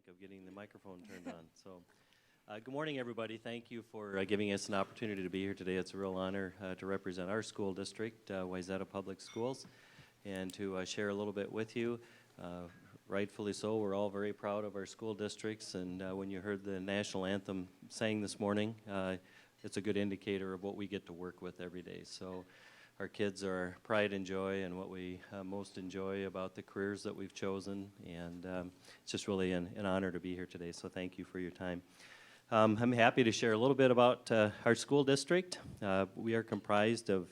of getting the microphone turned on. So, good morning, everybody. Thank you for giving us an opportunity to be here today. It's a real honor to represent our school district, Wayzata Public Schools, and to share a little bit with you. Rightfully so, we're all very proud of our school districts, and when you heard the national anthem sang this morning, it's a good indicator of what we get to work with every day. So our kids are our pride and joy and what we most enjoy about the careers that we've chosen, and it's just really an honor to be here today, so thank you for your time. I'm happy to share a little bit about our school district. We are comprised of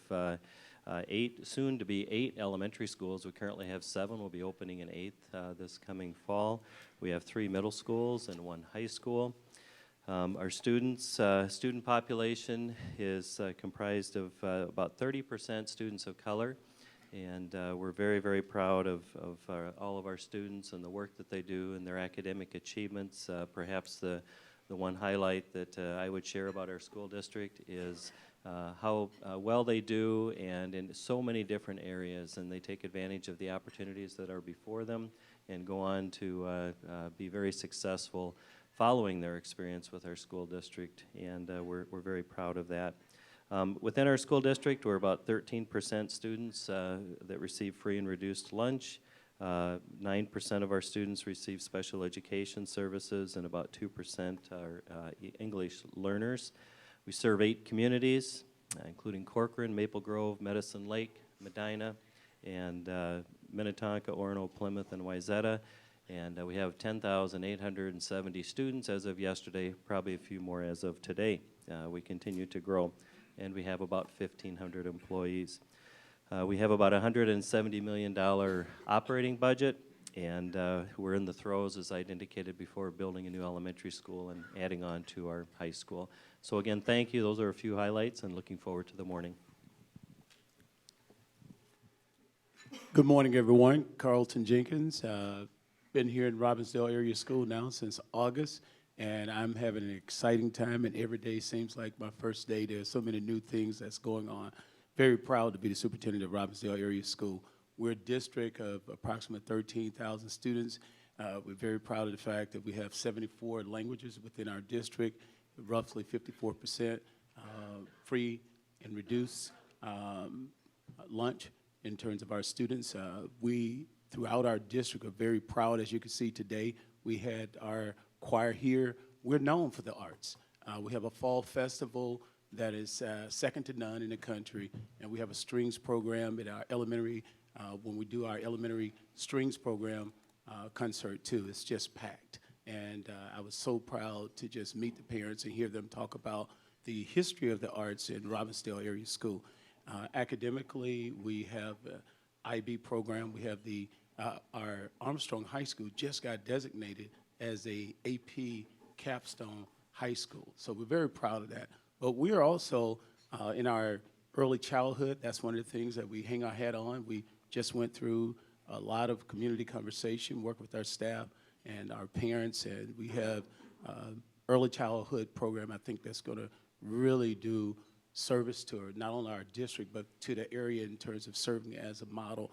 soon to be eight elementary schools. We currently have 7. We'll be opening an 8th this coming fall. We have 3 middle schools and 1 high school. Our student population is comprised of about 30% students of color, and we're very, very proud of all of our students and the work that they do and their academic achievements. Perhaps the one highlight that I would share about our school district is how well they do, and in so many different areas, and they take advantage of the opportunities that are before them and go on to be very successful following their experience with our school district, and we're very proud of that. Within our school district, we're about 13% students that receive free and reduced lunch. 9% of our students receive special education services, and about 2% are English learners. We serve 8 communities, including Corcoran, Maple Grove, Medicine Lake, Medina, and Minnetonka, Orono, Plymouth, and Wayzata. And we have 10,870 students as of yesterday, probably a few more as of today. We continue to grow, and we have about 1,500 employees. We have about $170 million operating budget, and we're in the throes, as I'd indicated before, building a new elementary school and adding on to our high school. So again, thank you. Those are a few highlights, and looking forward to the morning. Good morning, everyone. Carlton Jenkins. Been here in Robbinsdale Area School now since August, and I'm having an exciting time, and every day seems like my first day. There's so many new things that's going on. Very proud to be the superintendent of Robbinsdale Area School. We're a district of approximately 13,000 students. We're very proud of the fact that we have 74 languages within our district, roughly 54% free and reduced lunch in terms of our students. We, throughout our district, are very proud. As you can see today, we had our choir here. We're known for the arts. We have a fall festival that is second to none in the country, and we have a strings program at our elementary. When we do our elementary strings program concert too, it's just packed. And I was so proud to just meet the parents and hear them talk about the history of the arts in Robbinsdale Area School. Academically, we have an IB program. We have our Armstrong High School just got designated as a AP capstone high school. So we're very proud of that. But we are also in our early childhood. That's one of the things that we hang our hat on. We just went through a lot of community conversation, work with our staff and our parents, and we have early childhood program, I think, that's going to really do service to not only our district, but to the area in terms of serving as a model.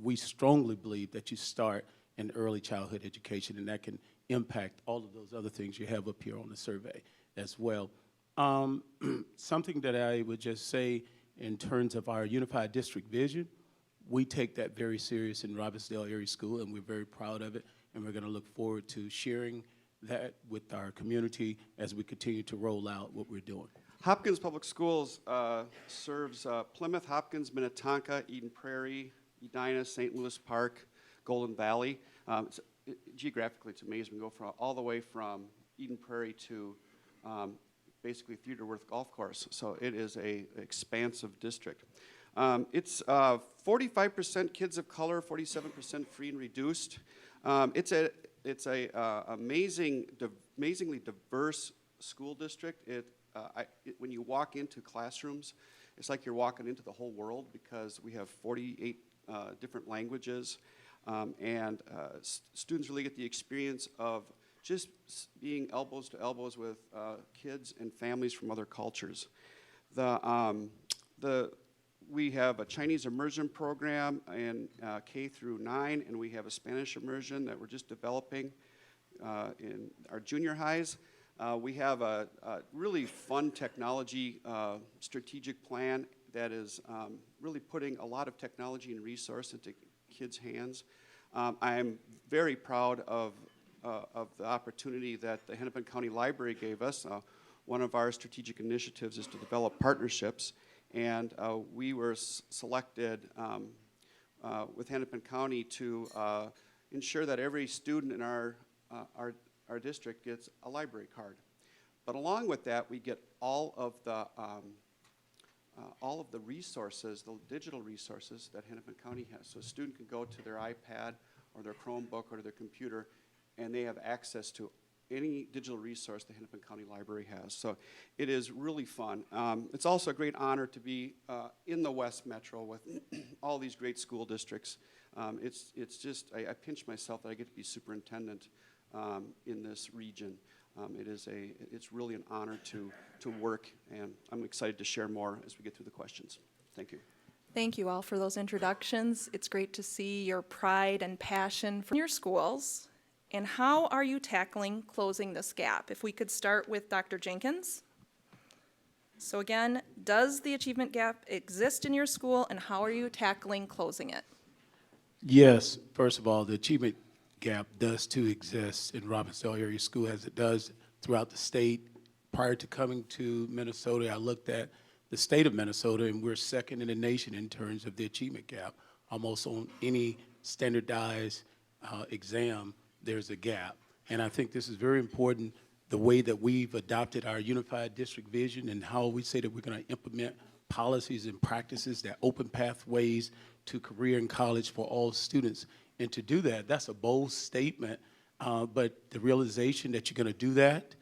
We strongly believe that you start in early childhood education, and that can impact all of those other things you have up here on the survey as well. Something that I would just say in terms of our unified district vision, we take that very serious in Robbinsdale Area School, and we're very proud of it, and we're going to look forward to sharing that with our community as we continue to roll out what we're doing. Hopkins Public Schools serves Plymouth, Hopkins, Minnetonka, Eden Prairie, Edina, St. Louis Park, Golden Valley. Geographically, it's amazing. We go all the way from Eden Prairie to basically Theodore Golf Course. So it is an expansive district. It's 45% kids of color, 47% free and reduced. It's a amazingly diverse school district. When you walk into classrooms, it's like you're walking into the whole world because we have 48 different languages, and students really get the experience of just being elbows to elbows with kids and families from other cultures. We have a Chinese immersion program in K through 9, and we have a Spanish immersion that we're just developing. in our junior highs. We have a really fun technology strategic plan that is really putting a lot of technology and resource into kids' hands. I'm very proud of the opportunity that the Hennepin County Library gave us. One of our strategic initiatives is to develop partnerships, and we were selected with Hennepin County to ensure that every student in our district gets a library card. But along with that, we get all of the resources, the digital resources that Hennepin County has. So a student can go to their iPad or their Chromebook or their computer, and they have access to any digital resource the Hennepin County Library has. So it is really fun. It's also a great honor to be in the West Metro with all these great school districts. It's just, I pinch myself that I get to be superintendent in this region. It's really an honor to work, and I'm excited to share more as we get through the questions. Thank you. Thank you all for those introductions. It's great to see your pride and passion for your schools. And how are you tackling closing this gap? If we could start with Dr. Jenkins. So again, does the achievement gap exist in your school, and how are you tackling closing it? Yes, first of all, the achievement gap does too exist in Robbinsdale Area School, as it does throughout the state. Prior to coming to Minnesota, I looked at the state of Minnesota, and we're second in the nation in terms of the achievement gap. Almost on any standardized exam, there's a gap. And I think this is very important, the way that we've adopted our unified district vision and how we say that we're going to implement policies and practices that open pathways to career and college for all students. And to do that, that's a bold statement, but the realization that you're going to do that,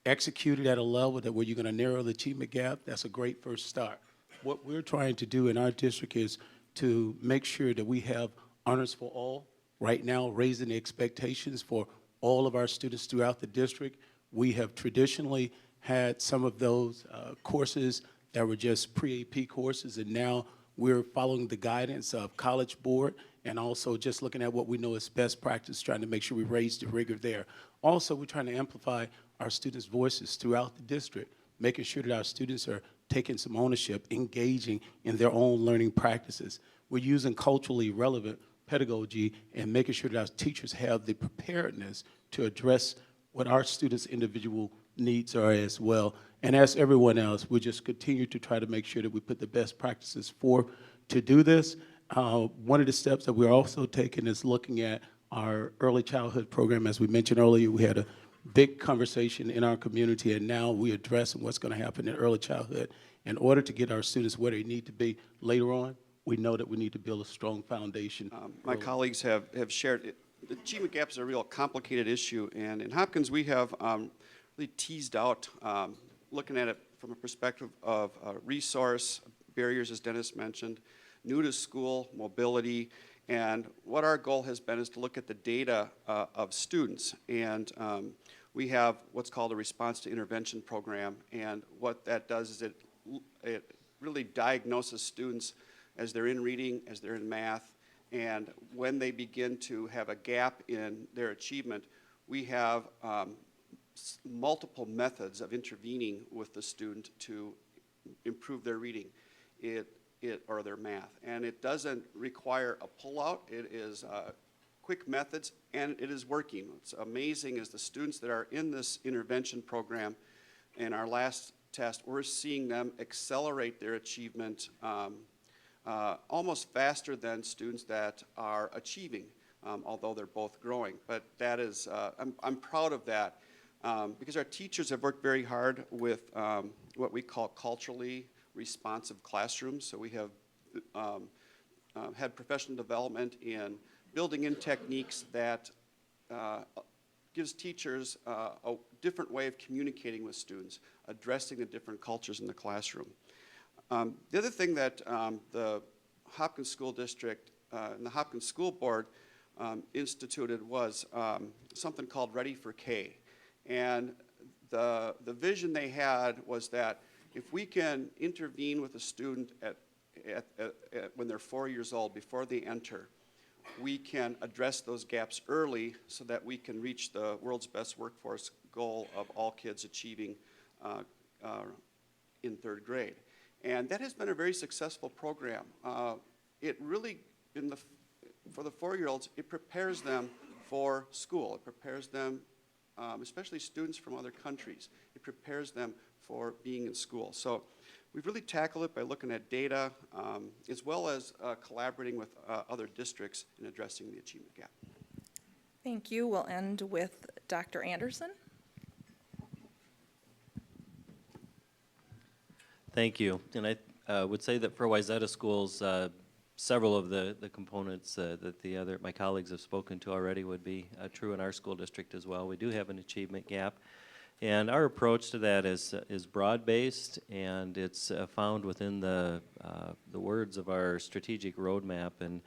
execute it at a level that where you're going to narrow the achievement gap, that's a great first start. What we're trying to do in our district is to make sure that we have honors for all. Right now, raising the expectations for all of our students throughout the district. We have traditionally had some of those courses that were just pre-AP courses, and now we're following the guidance of College Board and also just looking at what we know is best practice, trying to make sure we raise the rigor there. Also, we're trying to amplify our students' voices throughout the district, making sure that our students are taking some ownership, engaging in their own learning practices. We're using culturally relevant pedagogy and making sure that our teachers have the preparedness to address what our students' individual needs are as well. And as everyone else, we just continue to try to make sure that we put the best practices forth to do this. One of the steps that we're also taking is looking at our early childhood program. As we mentioned earlier, we had a big conversation in our community, and now we're addressing what's going to happen in early childhood in order to get our students where they need to be later on. We know that we need to build a strong foundation. My colleagues have shared it. The achievement gap is a real complicated issue, and in Hopkins we have really teased out, looking at it from a perspective of resource, barriers, as Dennis mentioned, new to school, mobility, and what our goal has been is to look at the data of students. And we have what's called a response to intervention program, and what that does is it really diagnoses students as they're in reading, as they're in math, and when they begin to have a gap in their achievement, we have multiple methods of intervening with the student to improve their reading or their math. And it doesn't require a pullout. It is quick methods, and it is working. What's amazing is the students that are in this intervention program, in our last test, we're seeing them accelerate their achievement almost faster than students that are achieving, although they're both growing. But that is, I'm proud of that because our teachers have worked very hard with what we call culturally responsive classrooms. So we have had professional development in building in techniques that gives teachers a different way of communicating with students, addressing the different cultures in the classroom. The other thing that the Hopkins School District and the Hopkins School Board instituted was something called Ready for K. And the vision they had was that if we can intervene with a student when they're 4 years old, before they enter, we can address those gaps early so that we can reach the world's best workforce goal of all kids achieving in third grade. And that has been a very successful program. It really, for the 4-year-olds, it prepares them for school. It prepares them, especially students from other countries, it prepares them for being in school. So we've really tackled it by looking at data, as well as collaborating with other districts in addressing the achievement gap. Thank you. We'll end with Dr. Anderson. Thank you. And I would say that for Wayzata schools, several of the components that my colleagues have spoken to already would be true in our school district as well. We do have an achievement gap. And our approach to that is broad-based, and it's found within the words of our strategic roadmap. And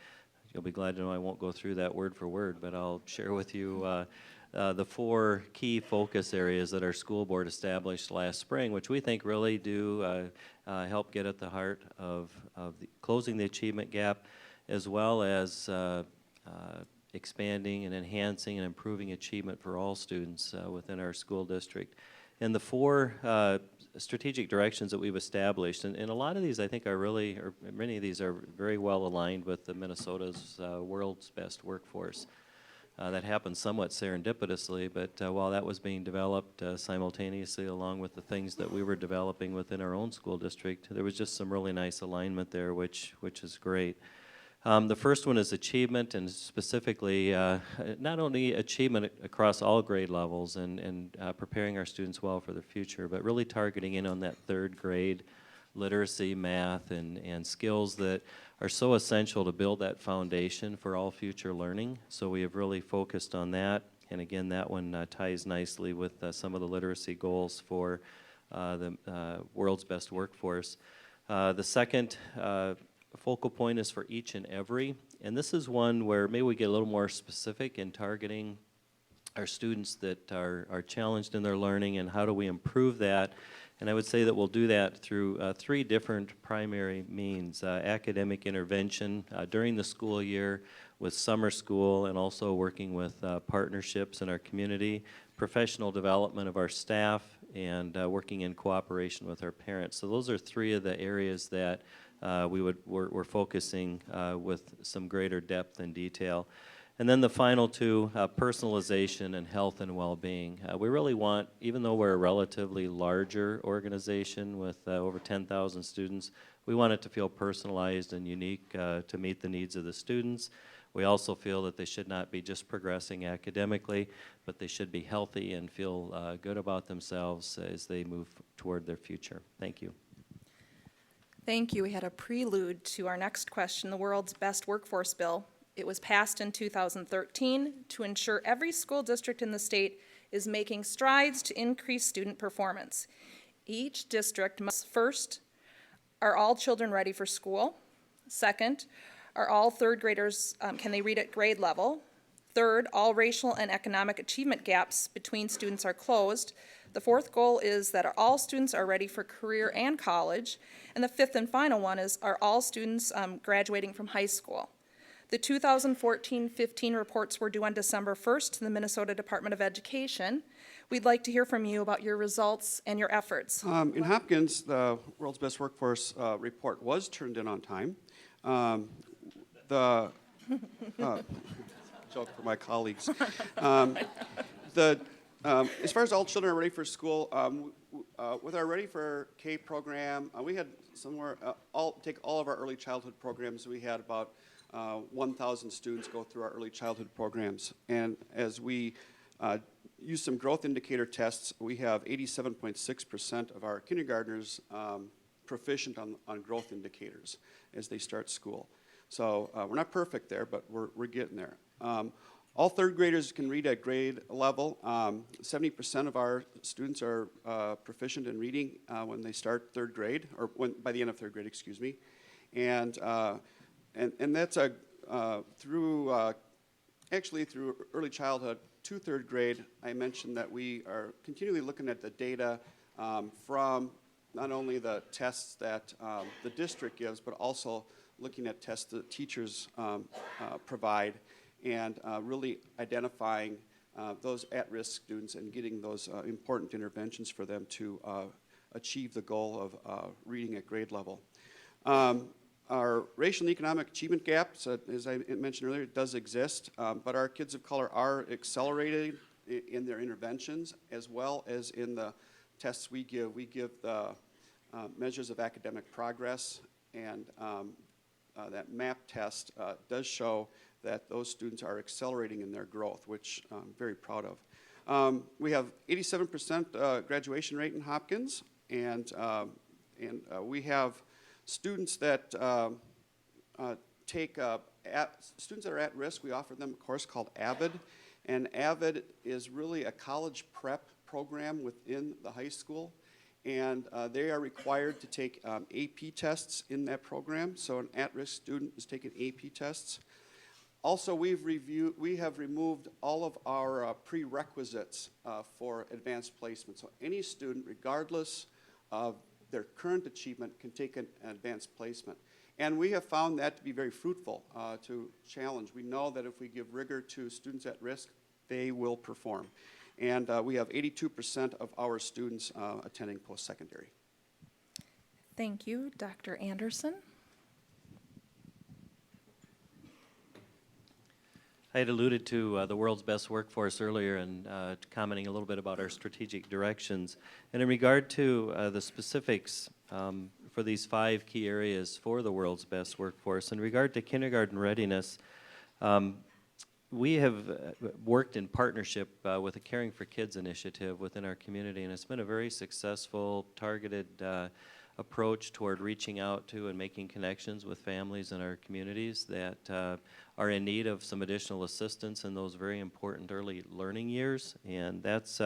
you'll be glad to know I won't go through that word for word, but I'll share with you the 4 key focus areas that our school board established last spring, which we think really do help get at the heart of closing the achievement gap, as well as expanding and enhancing and improving achievement for all students within our school district. And the 4 strategic directions that we've established, and a lot of these I think are really, or many of these are very well aligned with the Minnesota's world's best workforce. That happened somewhat serendipitously, but while that was being developed simultaneously along with the things that we were developing within our own school district, there was just some really nice alignment there, which is great. The first one is achievement, and specifically not only achievement across all grade levels and preparing our students well for their future, but really targeting in on that third grade literacy, math, and skills that are so essential to build that foundation for all future learning. So we have really focused on that, and again, that one ties nicely with some of the literacy goals for the world's best workforce. The second focal point is for each and every, and this is one where maybe we get a little more specific in targeting our students that are challenged in their learning, and how do we improve that. And I would say that we'll do that through 3 different primary means: academic intervention during the school year with summer school, and also working with partnerships in our community, professional development of our staff, and working in cooperation with our parents. So those are 3 of the areas that we're focusing with some greater depth and detail. And then the final 2, personalization and health and well-being. We really want, even though we're a relatively larger organization with over 10,000 students, we want it to feel personalized and unique to meet the needs of the students. We also feel that they should not be just progressing academically, but they should be healthy and feel good about themselves as they move toward their future. Thank you. Thank you. We had a prelude to our next question, the world's best workforce bill. It was passed in 2013 to ensure every school district in the state is making strides to increase student performance. Each district must: first, are all children ready for school? Second, are all third graders, can they read at grade level? Third, all racial and economic achievement gaps between students are closed. The 4th goal is that all students are ready for career and college. And the 5th and final one is, are all students graduating from high school? The 2014-15 reports were due on December 1st to the Minnesota Department of Education. We'd like to hear from you about your results and your efforts. In Hopkins, the World's Best Workforce report was turned in on time. Joke for my colleagues. As far as all children are ready for school, with our Ready for K program, we had take all of our early childhood programs. We had about 1,000 students go through our early childhood programs. And as we use some growth indicator tests, we have 87.6% of our kindergartners proficient on growth indicators as they start school. So we're not perfect there, but we're getting there. All third graders can read at grade level. 70% of our students are proficient in reading when they start third grade, or by the end of third grade, excuse me. And that's through early childhood to third grade. I mentioned that we are continually looking at the data from not only the tests that the district gives, but also looking at tests that teachers provide, and really identifying those at-risk students and getting those important interventions for them to achieve the goal of reading at grade level. Our racial and economic achievement gaps, as I mentioned earlier, does exist, but our kids of color are accelerating in their interventions as well as in the tests we give. We give the measures of academic progress, and that MAP test does show that those students are accelerating in their growth, which I'm very proud of. We have 87% graduation rate in Hopkins, and we have students that students that are at risk. We offer them a course called AVID, and AVID is really a college prep program within the high school, and they are required to take AP tests in that program. So an at-risk student is taking AP tests. Also, we have removed all of our prerequisites for advanced placement. So any student, regardless of their current achievement, can take an advanced placement. And we have found that to be very fruitful to challenge. We know that if we give rigor to students at risk, they will perform. And we have 82% of our students attending post-secondary. Thank you, Dr. Anderson. I had alluded to the world's best workforce earlier and commenting a little bit about our strategic directions. And in regard to the specifics for these 5 key areas for the world's best workforce, in regard to kindergarten readiness, we have worked in partnership with a Caring for Kids initiative within our community, and it's been a very successful, targeted approach toward reaching out to and making connections with families in our communities that are in need of some additional assistance in those very important early learning years, and that's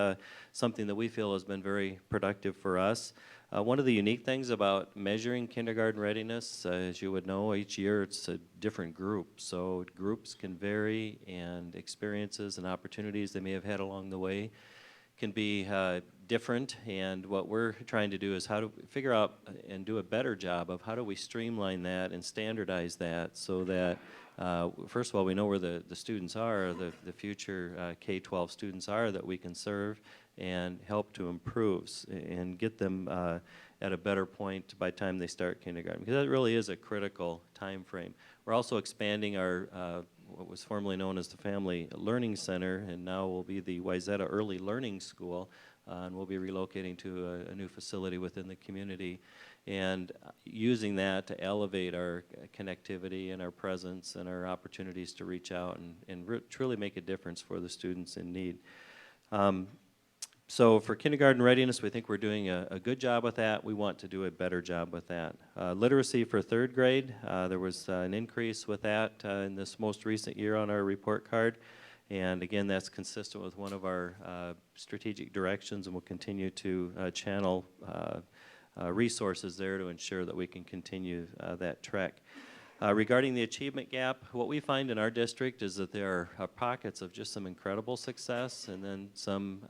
something that we feel has been very productive for us. One of the unique things about measuring kindergarten readiness, as you would know, each year it's a different group, so groups can vary, and experiences and opportunities they may have had along the way can be different, and what we're trying to do is how to figure out and do a better job of how do we streamline that and standardize that so that first of all, we know where the students are, the future K-12 students are that we can serve and help to improve and get them at a better point by the time they start kindergarten, because that really is a critical time frame. We're also expanding our what was formerly known as the Family Learning Center, and now will be the Wayzata Early Learning School, and we'll be relocating to a new facility within the community, and using that to elevate our connectivity and our presence and our opportunities to reach out and truly make a difference for the students in need. So for kindergarten readiness, we think we're doing a good job with that. We want to do a better job with that. Literacy for 3rd grade, there was an increase with that in this most recent year on our report card. And again, that's consistent with one of our strategic directions, and we'll continue to channel resources there to ensure that we can continue that trek. Regarding the achievement gap, what we find in our district is that there are pockets of just some incredible success and then some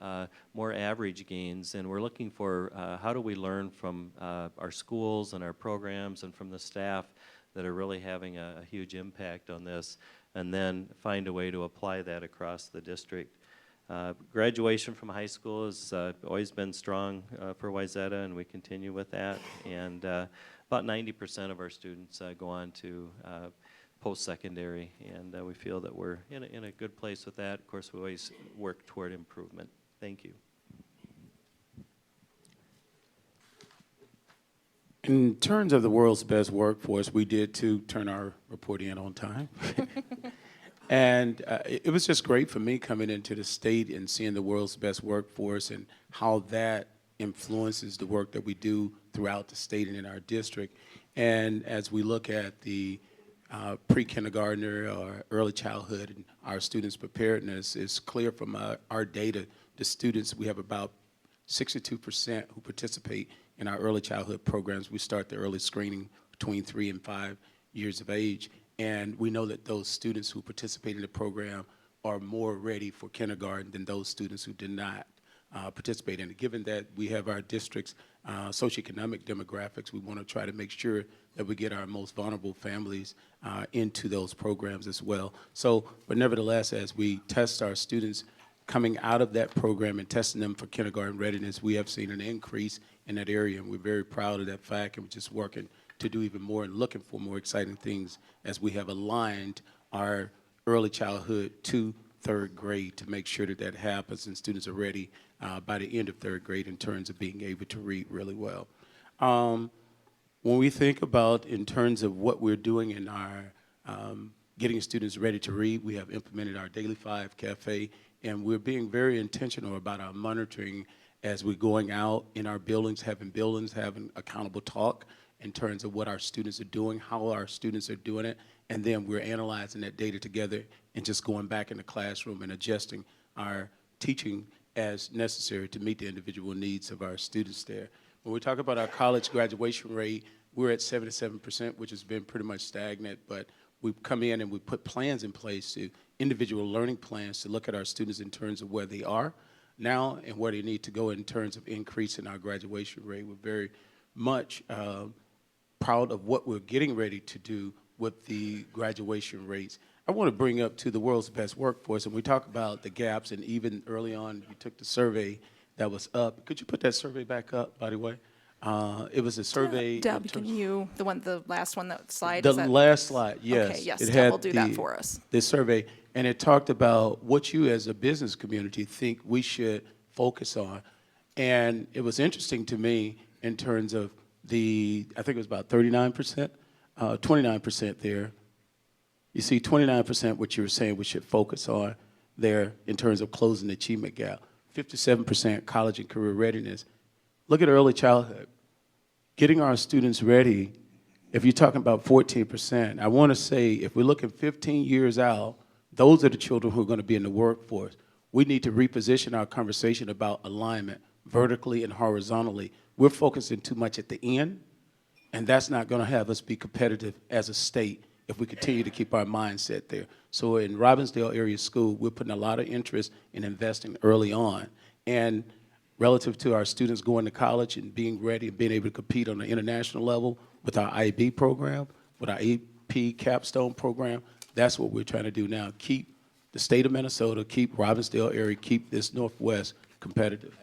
more average gains, and we're looking for how do we learn from our schools and our programs and from the staff that are really having a huge impact on this, and then find a way to apply that across the district. Graduation from high school has always been strong for Wayzata, and we continue with that. And about 90% of our students go on to post-secondary, and we feel that we're in a good place with that. Of course, we always work toward improvement. Thank you. In terms of the world's best workforce, we did too turn our report in on time. And it was just great for me coming into the state and seeing the world's best workforce and how that influences the work that we do throughout the state and in our district. And as we look at the pre-kindergartner or early childhood and our students' preparedness, it's clear from our data, the students, we have about 62% who participate in our early childhood programs. We start the early screening between 3 and 5 years of age. And we know that those students who participate in the program are more ready for kindergarten than those students who did not. participate in it. Given that we have our district's socioeconomic demographics, we want to try to make sure that we get our most vulnerable families into those programs as well. So, but nevertheless, as we test our students coming out of that program and testing them for kindergarten readiness, we have seen an increase in that area, and we're very proud of that fact, and we're just working to do even more and looking for more exciting things as we have aligned our early childhood to third grade to make sure that that happens and students are ready by the end of third grade in terms of being able to read really well. When we think about in terms of what we're doing in our getting students ready to read, we have implemented our Daily 5 Cafe, and we're being very intentional about our monitoring as we're going out in our buildings, having accountable talk in terms of what our students are doing, how our students are doing it, and then we're analyzing that data together and just going back in the classroom and adjusting our teaching as necessary to meet the individual needs of our students there. When we talk about our college graduation rate, we're at 77%, which has been pretty much stagnant, but we've come in and we put plans in place to individual learning plans to look at our students in terms of where they are now and where they need to go in terms of increasing our graduation rate. We're very much proud of what we're getting ready to do with the graduation rates. I want to bring up to the world's best workforce, and we talk about the gaps, and even early on, you took the survey that was up. Could you put that survey back up, by the way? It was a survey. Deb, can you, the last one, that slide? The last slide, yes. Okay, yes, It Deb had will do that for us. The survey, and it talked about what you as a business community think we should focus on. And it was interesting to me in terms of I think it was about 39%, 29% there. You see 29% what you were saying we should focus on there in terms of closing the achievement gap. 57% college and career readiness. Look at early childhood. Getting our students ready, if you're talking about 14%, I want to say if we're looking 15 years out, those are the children who are going to be in the workforce. We need to reposition our conversation about alignment vertically and horizontally. We're focusing too much at the end, and that's not going to have us be competitive as a state if we continue to keep our mindset there. So in Robbinsdale Area School, we're putting a lot of interest in investing early on. And relative to our students going to college and being ready and being able to compete on the international level with our IB program, with our AP capstone program, that's what we're trying to do now. Keep the state of Minnesota, keep Robbinsdale area, keep this Northwest competitive.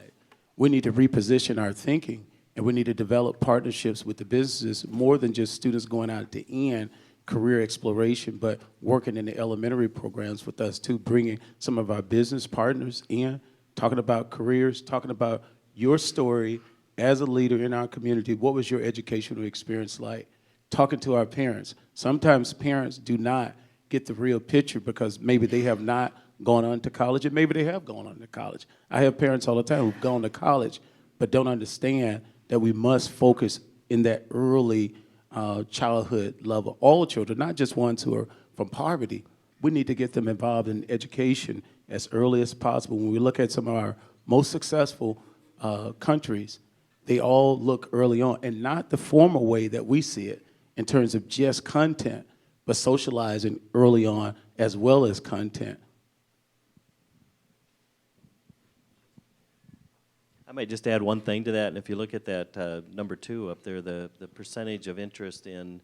We need to reposition our thinking, and we need to develop partnerships with the businesses, more than just students going out at the end, career exploration, but working in the elementary programs with us too, bringing some of our business partners in, talking about careers, talking about your story as a leader in our community. What was your educational experience like? Talking to our parents. Sometimes parents do not get the real picture because maybe they have not gone on to college, and maybe they have gone on to college. I have parents all the time who've gone to college but don't understand that we must focus in that early childhood level. All children, not just ones who are from poverty. We need to get them involved in education as early as possible. When we look at some of our most successful countries, they all look early on, and not the formal way that we see it in terms of just content, but socializing early on as well as content. I might just add one thing to that, and if you look at that number 2 up there, the percentage of interest in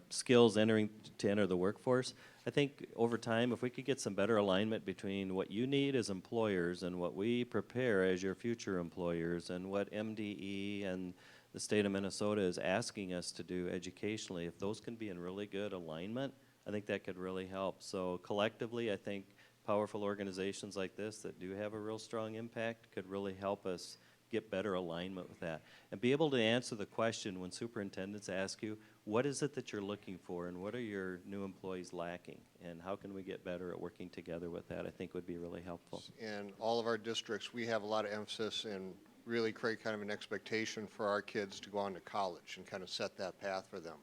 skills to enter the workforce, I think over time, if we could get some better alignment between what you need as employers and what we prepare as your future employers and what MDE and the state of Minnesota is asking us to do educationally, if those can be in really good alignment, I think that could really help. So collectively, I think powerful organizations like this that do have a real strong impact could really help us get better alignment with that. And be able to answer the question when superintendents ask you, what is it that you're looking for and what are your new employees lacking? And how can we get better at working together with that, I think would be really helpful. In all of our districts, we have a lot of emphasis and really create kind of an expectation for our kids to go on to college and kind of set that path for them.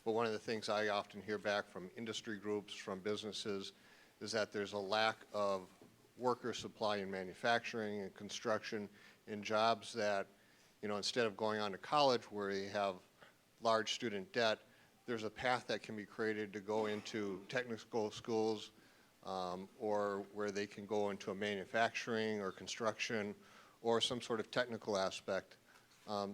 But one of the things I often hear back from industry groups, from businesses, is that there's a lack of worker supply in manufacturing and construction in jobs that, you know, instead of going on to college where you have large student debt, there's a path that can be created to go into technical schools or where they can go into a manufacturing or construction or some sort of technical aspect.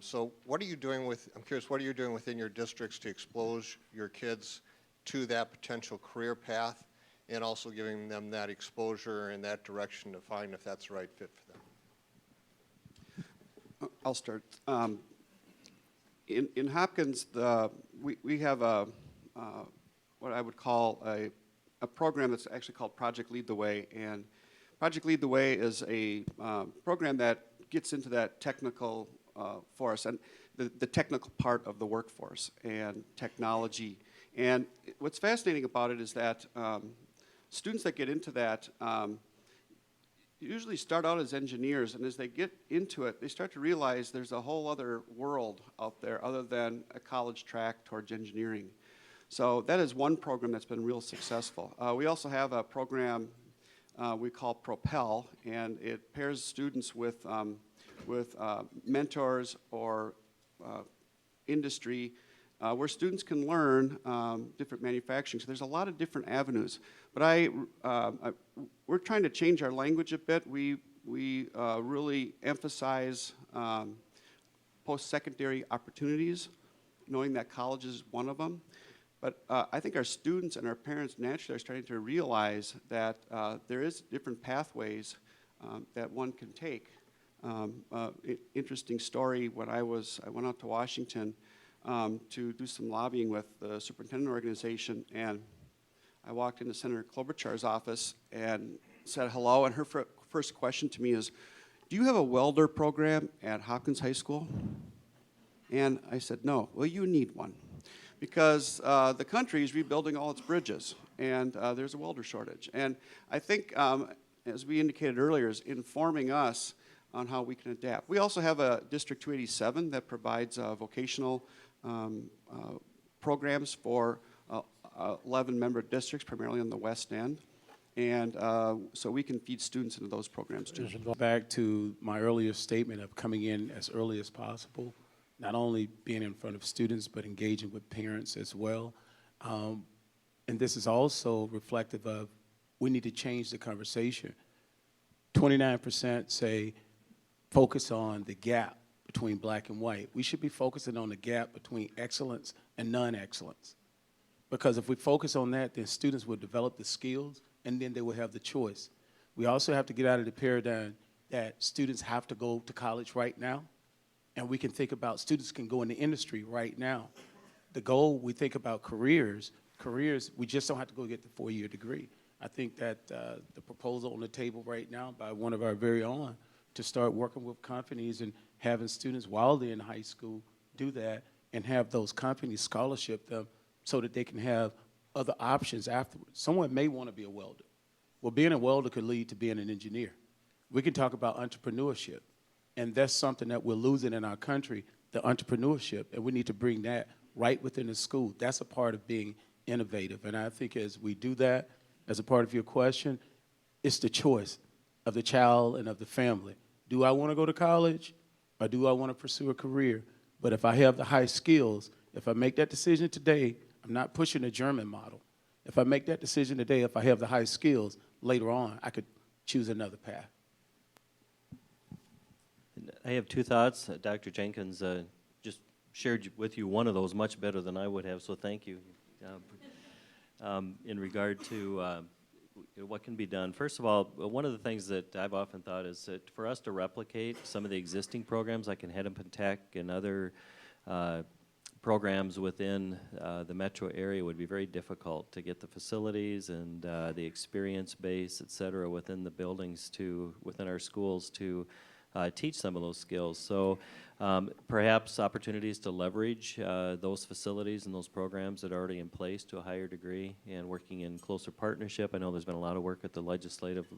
So what are you doing I'm curious, what are you doing within your districts to expose your kids to that potential career path, and also giving them that exposure in that direction to find if that's the right fit for them? I'll start. In Hopkins, we have what I would call a program that's actually called Project Lead the Way, and Project Lead the Way is a program that gets into that technical force and the technical part of the workforce and technology. And what's fascinating about it is that students that get into that usually start out as engineers, and as they get into it, they start to realize there's a whole other world out there other than a college track towards engineering. So that is one program that's been real successful. We also have a program we call Propel, and it pairs students with mentors or industry where students can learn different manufacturing. So there's a lot of different avenues. But we're trying to change our language a bit. We really emphasize post-secondary opportunities, knowing that college is one of them. But I think our students and our parents naturally are starting to realize that there is different pathways that one can take. Interesting story, when I went out to Washington to do some lobbying with the superintendent organization, and I walked into Senator Klobuchar's office and said hello, and her first question to me is, "Do you have a welder program at Hopkins High School?" And I said, "No." "Well, you need one, because the country is rebuilding all its bridges, and there's a welder shortage." And I think, as we indicated earlier, is informing us on how we can adapt. We also have a District 287 that provides vocational programs for 11 member districts, primarily on the west end. And so we can feed students into those programs too. Back to my earlier statement of coming in as early as possible, not only being in front of students, but engaging with parents as well. And this is also reflective of, we need to change the conversation. 29% say focus on the gap between black and white. We should be focusing on the gap between excellence and non-excellence. Because if we focus on that, then students will develop the skills, and then they will have the choice. We also have to get out of the paradigm that students have to go to college right now, and we can think about students can go in the industry right now. The goal, we think about careers, we just don't have to go get the 4-year degree. I think that the proposal on the table right now by one of our very own to start working with companies and having students while they're in high school do that and have those companies scholarship them so that they can have other options afterwards. Someone may want to be a welder. Well, being a welder could lead to being an engineer. We can talk about entrepreneurship, and that's something that we're losing in our country, the entrepreneurship, and we need to bring that right within the school. That's a part of being innovative, and I think as we do that, as a part of your question, it's the choice of the child and of the family. Do I want to go to college, or do I want to pursue a career? But if I have the high skills, if I make that decision today, I'm not pushing the German model. If I make that decision today, if I have the high skills, later on, I could choose another path. I have two thoughts. Dr. Jenkins just shared with you one of those much better than I would have, so thank you. In regard to what can be done, first of all, one of the things that I've often thought is that for us to replicate some of the existing programs like in Hennepin Tech and other programs within the metro area would be very difficult to get the facilities and the experience base, et cetera, within the buildings within our schools to teach some of those skills. So perhaps opportunities to leverage those facilities and those programs that are already in place to a higher degree and working in closer partnership. I know there's been a lot of work at the legislative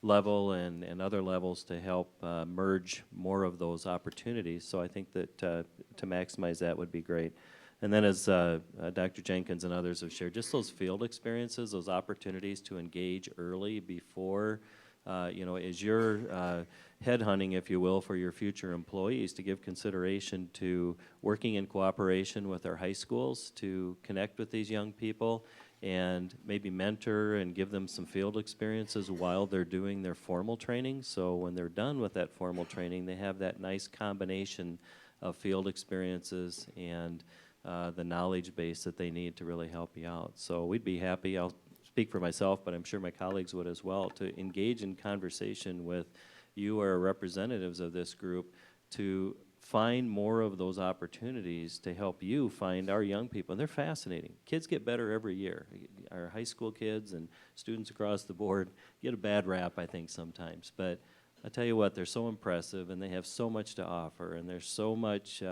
level and other levels to help merge more of those opportunities. So I think that to maximize that would be great. And then as Dr. Jenkins and others have shared, just those field experiences, those opportunities to engage early before as you're headhunting, if you will, for your future employees, to give consideration to working in cooperation with our high schools to connect with these young people and maybe mentor and give them some field experiences while they're doing their formal training. So when they're done with that formal training, they have that nice combination of field experiences and the knowledge base that they need to really help you out. So we'd be happy, I'll speak for myself, but I'm sure my colleagues would as well, to engage in conversation with you or representatives of this group to find more of those opportunities to help you find our young people. They're fascinating. Kids get better every year. Our high school kids and students across the board get a bad rap, I think, sometimes. But I tell you what, they're so impressive, and they have so much to offer, and there's so much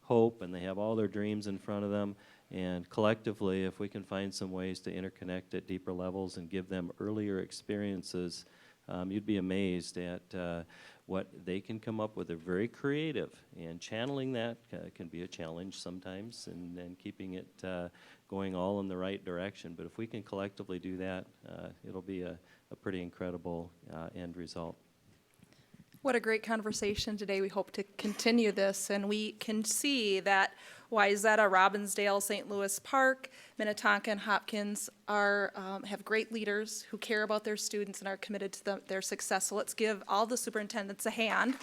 hope, and they have all their dreams in front of them. And collectively, if we can find some ways to interconnect at deeper levels and give them earlier experiences, you'd be amazed at what they can come up with. They're very creative, and channeling that can be a challenge sometimes, and keeping it going all in the right direction. But if we can collectively do that, it'll be a pretty incredible end result. What a great conversation today. We hope to continue this, and we can see that Wayzata, Robbinsdale, St. Louis Park, Minnetonka, and Hopkins are, have great leaders who care about their students and are committed to their success. So let's give all the superintendents a hand.